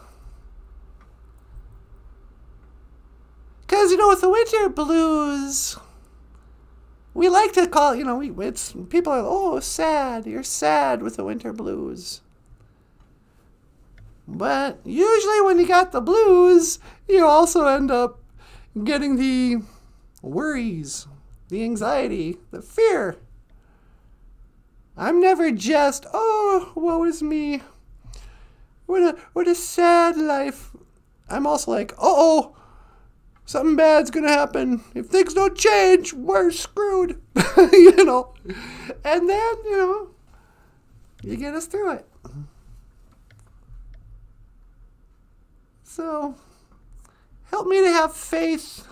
Because, you know, with the winter blues, we like to call, you know, people are, oh, sad. You're sad with the winter blues. But usually when you got the blues, you also end up getting the worries, the anxiety, the fear. I'm never just, oh, woe is me. What a sad life. I'm also like, uh-oh, something bad's gonna happen. If things don't change, we're screwed. You know. And then, you know, you get us through it. So, help me to have faith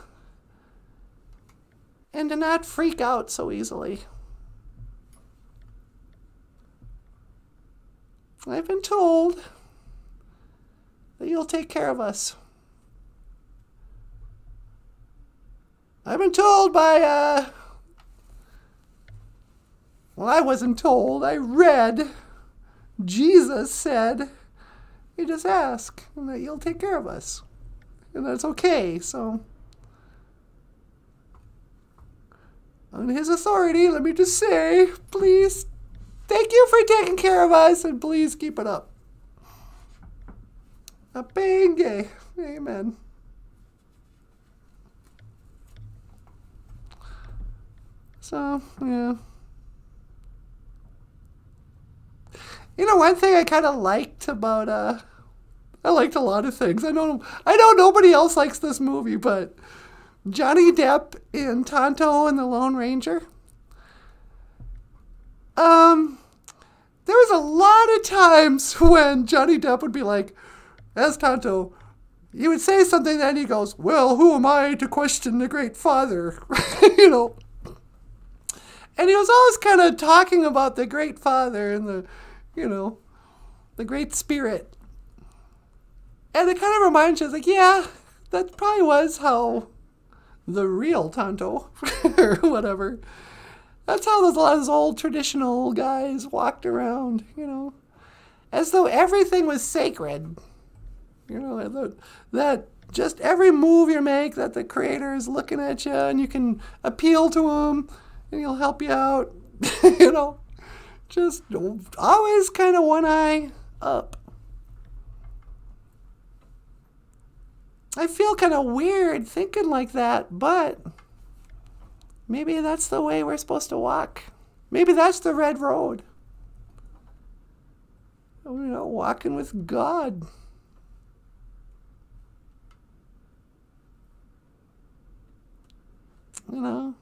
and to not freak out so easily. I've been told that you'll take care of us. I've been told by, well, I wasn't told. I read. Jesus said, you just ask, and that you'll take care of us. And that's okay, so. On his authority, let me just say, please, thank you for taking care of us, and please keep it up. Apenge. Amen. So, yeah. You know, one thing I kind of liked about, I liked a lot of things. I know nobody else likes this movie, but Johnny Depp in Tonto and the Lone Ranger. There was a lot of times when Johnny Depp would be like, as Tonto, he would say something, then he goes, well, who am I to question the great father? You know. And he was always kind of talking about the great father and the, you know, the great spirit. And it kind of reminds you, like, yeah, that probably was how the real Tonto, or whatever. That's how a lot of those old traditional guys walked around, you know. As though everything was sacred. You know, that just every move you make, that the creator is looking at you, and you can appeal to him, and he'll help you out. You know, just always kind of one eye up. I feel kind of weird thinking like that, but maybe that's the way we're supposed to walk. Maybe that's the red road. You know, walking with God. You know.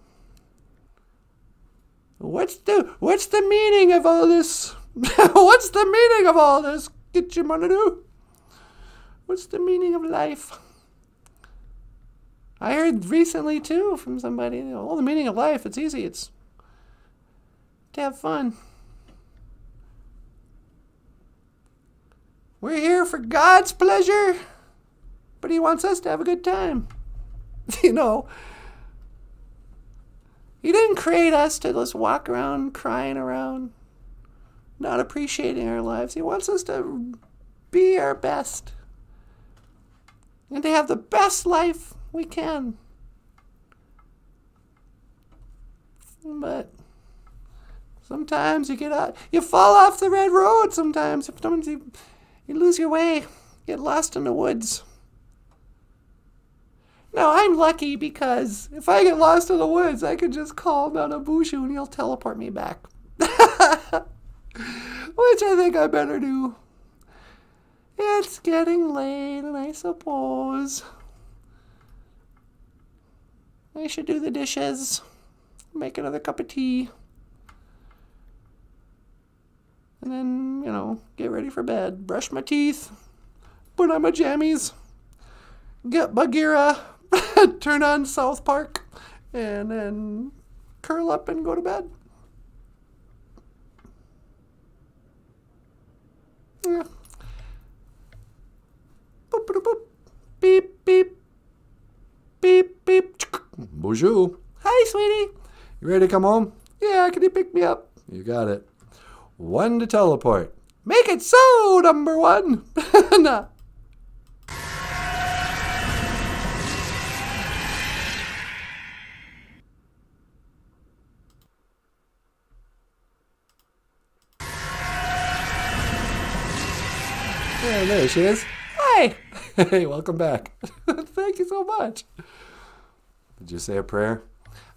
What's the meaning of all this? What's the meaning of all this? Get your money do? What's the meaning of life? I heard recently too from somebody, you know, the meaning of life, it's easy, it's to have fun. We're here for God's pleasure, but he wants us to have a good time. You know, he didn't create us to just walk around crying around, not appreciating our lives. He wants us to be our best and to have the best life we can. But sometimes you fall off the red road sometimes. Sometimes you lose your way, get lost in the woods. Now, I'm lucky because if I get lost in the woods, I can just call Nanaboozhoo and he'll teleport me back. Which I think I better do. It's getting late, and I suppose I should do the dishes, make another cup of tea, and then, you know, get ready for bed, brush my teeth, put on my jammies, get Bagheera, turn on South Park, and then curl up and go to bed. Yeah. Boop, boop, boop. Beep, beep. Beep, beep.
BOOZHOO.
Hi, sweetie.
You ready to come home?
Yeah, can you pick me up?
You got it. 1 to teleport.
Make it so, number 1. Nah.
Yeah, there she is.
Hi.
Hey, welcome back.
Thank you so much.
Did you say a prayer?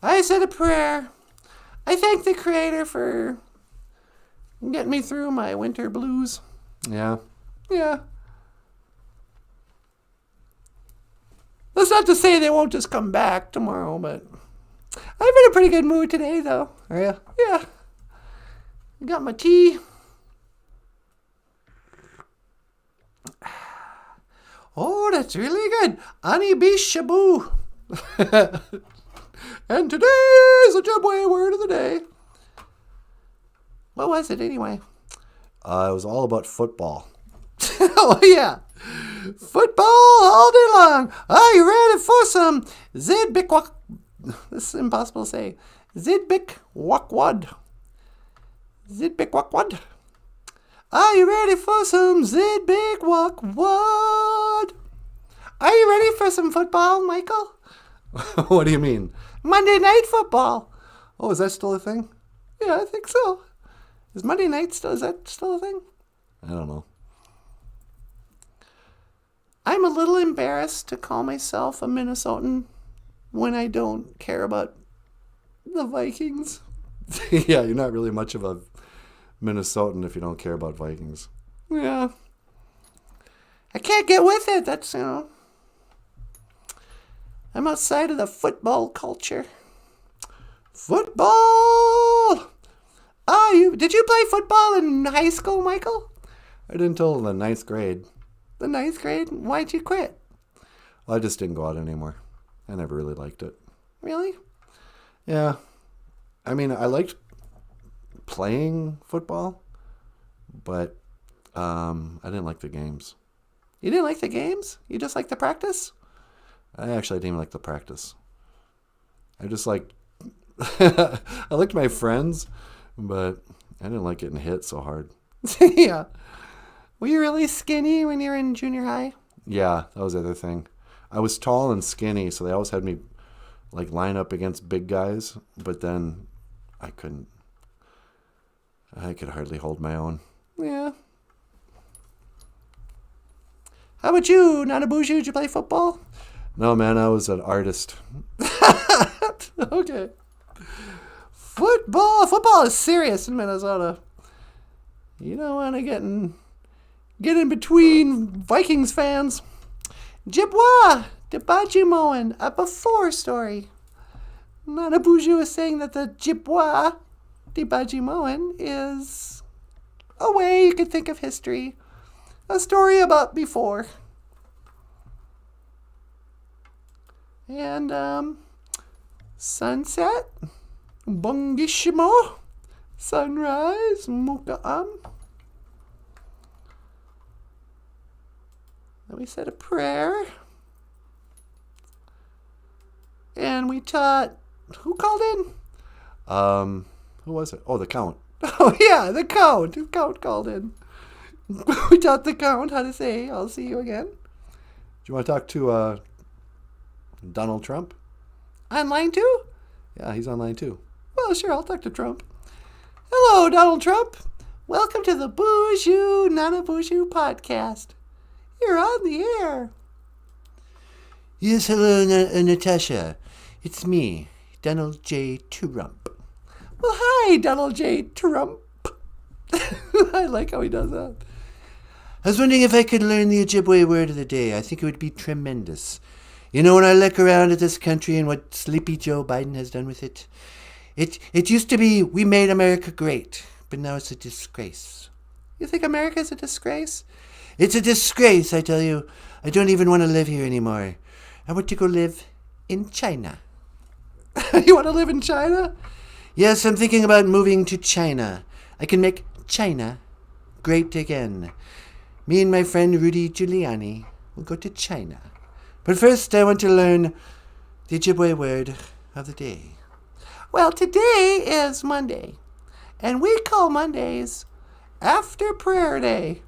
I said a prayer. I thank the Creator for getting me through my winter blues.
Yeah.
Yeah. That's not to say they won't just come back tomorrow, but I'm in a pretty good mood today, though.
Are you?
Yeah. Got my tea. Oh, that's really good. OJIBWE. And today's Ojibwe word of the day. What was it anyway?
It was all about football.
Oh, yeah. Football all day long. Are you ready for some Zidbikwak? This is impossible to say. Zidbikwakwad. Zidbikwakwad. Are you ready for some Zidbikwakwad? Are you ready for some football, Michael?
What do you mean?
Monday Night Football.
Oh, is that still a thing?
Yeah, I think so. Is Monday night still? Is that still a thing?
I don't know.
I'm a little embarrassed to call myself a Minnesotan when I don't care about the Vikings.
Yeah, you're not really much of a Minnesotan if you don't care about Vikings.
Yeah. I can't get with it. That's, I'm outside of the football culture. Football! Did you play football in high school, Michael?
I didn't until the 9th grade.
The 9th grade? Why'd you quit?
Well, I just didn't go out anymore. I never really liked it.
Really?
Yeah. I mean, I liked playing football, but I didn't like the games.
You didn't like the games? You just liked the practice?
I didn't even like the practice. I just liked... I liked my friends, but I didn't like getting hit so hard.
Yeah. Were you really skinny when you were in junior high?
Yeah, that was the other thing. I was tall and skinny, so they always had me like line up against big guys, but then I couldn't. I could hardly hold my own.
Yeah. How about you, Nanaboozhoo? Did you play football?
No, man, I was an artist.
Okay. Football is serious in Minnesota. You don't want to get in between Vikings fans. Jibwa, the Bajimoan, a before story. Nanaboozhoo is saying that the Jibwa, the Bajimoan, is a way you could think of history. A story about before. And, sunset, bungishimo, sunrise, muka'am. Then we said a prayer. And we taught, who called in?
Who was it? Oh, the Count.
Oh, yeah, the Count. The Count called in. We taught the Count how to say, I'll see you again.
Do you want to talk to Donald Trump?
On line 2?
Yeah, he's on line too.
Well, sure, I'll talk to Trump. Hello, Donald Trump. Welcome to the BOOZHOO NANABOOZHOO podcast. You're on the air.
Yes, hello, Natasha. It's me, Donald J. Trump.
Well, hi, Donald J. Trump. I like how he does that.
I was wondering if I could learn the Ojibwe word of the day. I think it would be tremendous. You know, when I look around at this country and what Sleepy Joe Biden has done with it, it used to be, we made America great, but now it's a disgrace.
You think America's a disgrace?
It's a disgrace, I tell you. I don't even want to live here anymore. I want to go live in China.
You want to live in China?
Yes, I'm thinking about moving to China. I can make China great again. Me and my friend Rudy Giuliani will go to China. But first, I want to learn the Ojibwe word of the day.
Well, today is Monday, and we call Mondays after prayer day.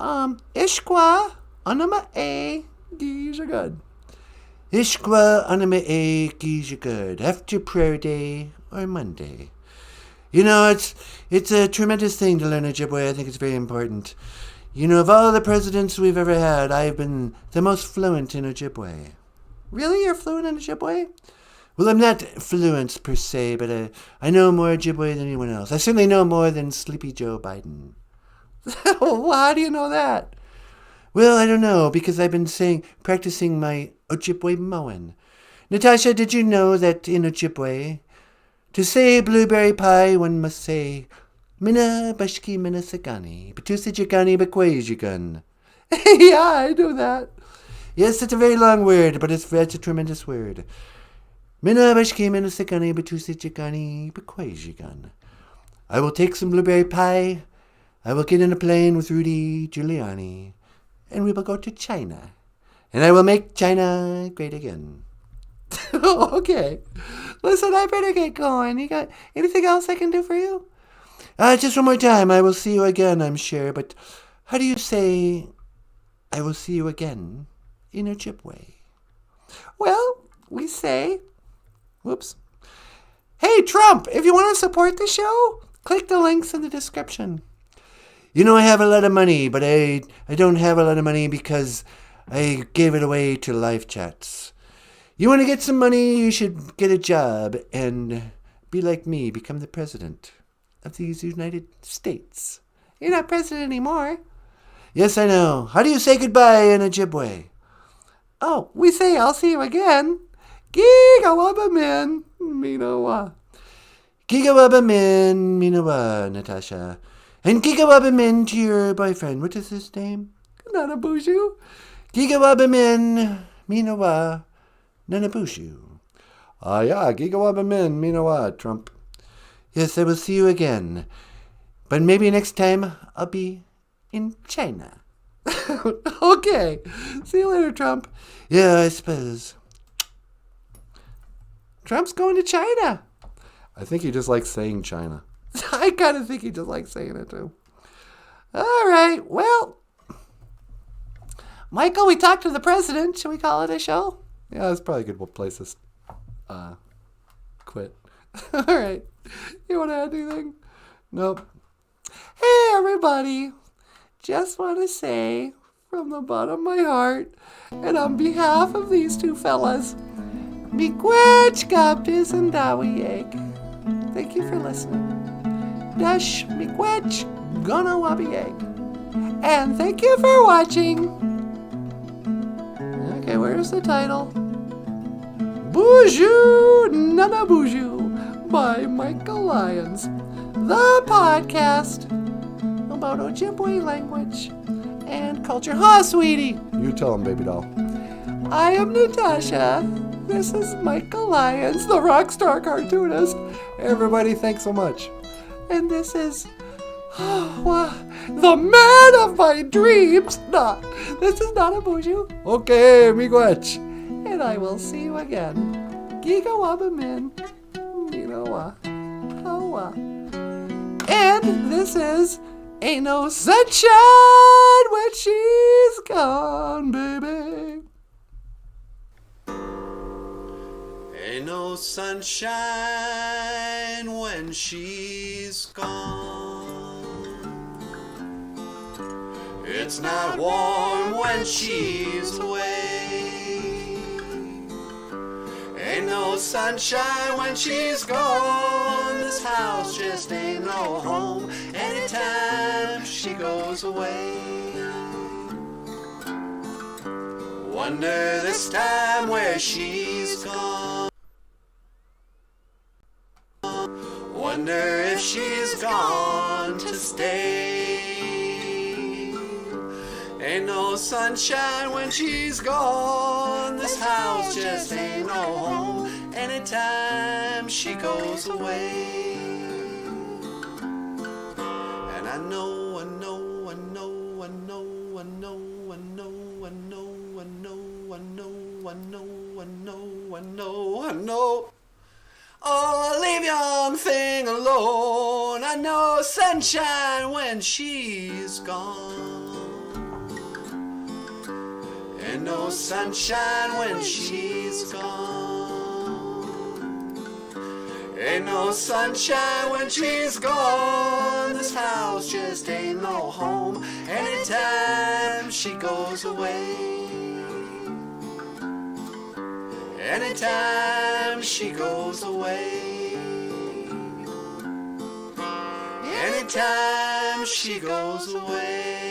Ishkwa anama e gijagud.
Ishkwa anime e gijagud. After prayer day or Monday. You know, it's a tremendous thing to learn Ojibwe. I think it's very important. You know, of all the presidents we've ever had, I've been the most fluent in Ojibwe.
Really? You're fluent in Ojibwe?
Well, I'm not fluent per se, but I know more Ojibwe than anyone else. I certainly know more than Sleepy Joe Biden.
Well, how do you know that?
Well, I don't know, because I've been practicing my Ojibwe Moan. Natasha, did you know that in Ojibwe, to say blueberry pie, one must say, Mina bashki mina sagani, batusa jagani bakwajigan.
Yeah, I do that.
Yes, it's a very long word, but it's a tremendous word. Minabashke minasakani batusichikani bekwajigan. I will take some blueberry pie. I will get in a plane with Rudy Giuliani. And we will go to China. And I will make China great again.
Okay. Listen, I better get going. You got anything else I can do for you?
Just one more time. I will see you again, I'm sure. But how do you say I will see you again in Ojibwe?
Well, we say... Whoops. Hey, Trump, if you want to support the show, click the links in the description.
You know, I have a lot of money, but I don't have a lot of money because I gave it away to live chats. You want to get some money, you should get a job and be like me, become the president of these United States.
You're not president anymore.
Yes, I know. How do you say goodbye in Ojibwe?
Oh, we say I'll see you again. Gigawabamin Minawa.
Gigawabamin Minawa, Natasha. And Gigawabamin to your boyfriend. What is his name?
Nanaboozhoo.
Gigawabamin Minawa, Nanaboozhoo.
Yeah, Gigawabamin, Minawa, Trump.
Yes, I will see you again. But maybe next time I'll be in China.
Okay. See you later, Trump.
Yeah, I suppose.
Trump's going to China.
I think he just likes saying China.
I kind of think he just likes saying it, too. All right. Well, Michael, we talked to the president. Should we call it a show?
Yeah, that's probably a good place to quit.
All right. You want to add anything?
Nope.
Hey, everybody. Just want to say from the bottom of my heart and on behalf of these two fellas, miigwech gabdiz and dawiyeg. Thank you for listening. Dash miigwech gonawabiyeg. And thank you for watching. Okay, where's the title? BOOZHOO NANABOOZHOO by Michael Lyons. The podcast about Ojibwe language and culture. Huh, sweetie?
You tell him, baby doll.
I am Natasha. This is Michael Lyons, the rock star cartoonist.
Everybody, thanks so much.
And this is the man of my dreams. No, this is Nanaboozhoo.
Okay, miigwech.
And I will see you again. Gigawabamin. Minawa. Hawa. And this is Ain't No Sunshine When She's Gone, baby.
Ain't no sunshine when she's gone. It's not warm when she's away. Ain't no sunshine when she's gone. This house just ain't no home anytime she goes away. Wonder this time where she's gone. Wonder if she's gone to stay. Ain't no sunshine when she's gone. This house just ain't no home anytime she goes away. And I know, I know, I know, I know, I know, I know, I know, I know, I know, I know, I know, I know, I know. Oh, leave young thing alone. I know sunshine when she's gone. And no sunshine when she's gone. Ain't no sunshine when she's gone. This house just ain't no home anytime she goes away. Anytime she goes away. Anytime she goes away.